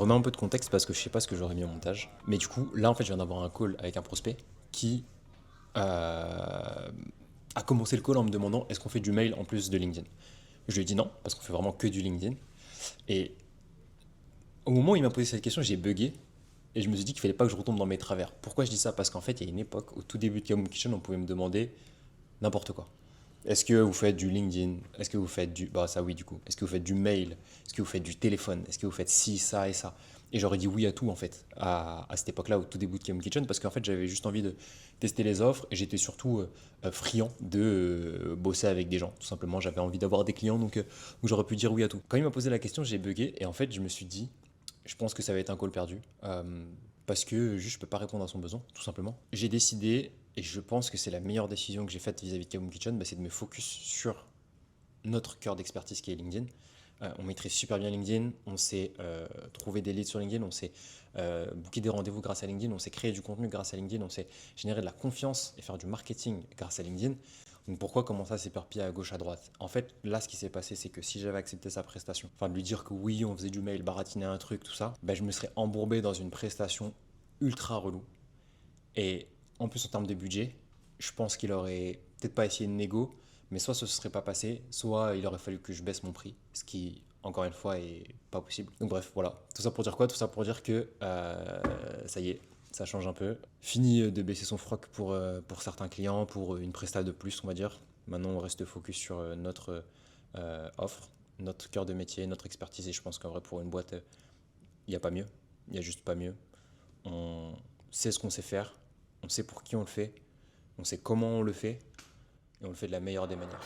remets un peu de contexte parce que je sais pas ce que j'aurais mis au montage. Mais du coup, là, en fait, je viens d'avoir un call avec un prospect qui a commencé le call en me demandant est-ce qu'on fait du mail en plus de LinkedIn. Je lui ai dit non, parce qu'on fait vraiment que du LinkedIn. Et au moment où il m'a posé cette question, j'ai bugué et je me suis dit qu'il fallait pas que je retombe dans mes travers. Pourquoi je dis ça? Parce qu'en fait, il y a une époque, au tout début de Kaboom Kitchen, on pouvait me demander n'importe quoi. Est-ce que vous faites du LinkedIn? Est-ce que vous faites du... Bah ça oui du coup. Est-ce que vous faites du mail? Est-ce que vous faites du téléphone? Est-ce que vous faites ci, ça et ça? Et j'aurais dit oui à tout en fait, à cette époque-là, au tout début de Game Kitchen, parce qu'en fait j'avais juste envie de tester les offres et j'étais surtout friand de bosser avec des gens. Tout simplement, j'avais envie d'avoir des clients, donc j'aurais pu dire oui à tout. Quand il m'a posé la question, j'ai bugué et en fait je me suis dit, je pense que ça va être un call perdu. Parce que juste je peux pas répondre à son besoin, tout simplement. J'ai décidé, et je pense que c'est la meilleure décision que j'ai faite vis-à-vis de Kaboom Kitchen, bah, c'est de me focus sur notre cœur d'expertise qui est LinkedIn. On maîtrise super bien LinkedIn, on sait trouver des leads sur LinkedIn, on sait booker des rendez-vous grâce à LinkedIn, on sait créer du contenu grâce à LinkedIn, on sait générer de la confiance et faire du marketing grâce à LinkedIn. Donc pourquoi commencer à s'éparpiller à gauche, à droite? En fait, là, ce qui s'est passé, c'est que si j'avais accepté sa prestation, enfin de lui dire que oui, on faisait du mail, baratiner un truc, tout ça, ben, je me serais embourbé dans une prestation ultra relou. Et en plus, en termes de budget, je pense qu'il aurait peut-être pas essayé de négo, mais soit ce ne serait pas passé, soit il aurait fallu que je baisse mon prix, ce qui, encore une fois, est pas possible. Donc bref, voilà. Tout ça pour dire quoi? Tout ça pour dire que ça y est, ça change un peu. Fini de baisser son froc pour certains clients, pour une presta de plus, on va dire. Maintenant, on reste focus sur notre offre, notre cœur de métier, notre expertise. Et je pense qu'en vrai, pour une boîte, il n'y a pas mieux. Il n'y a juste pas mieux. On sait ce qu'on sait faire, on sait pour qui on le fait, on sait comment on le fait, et on le fait de la meilleure des manières.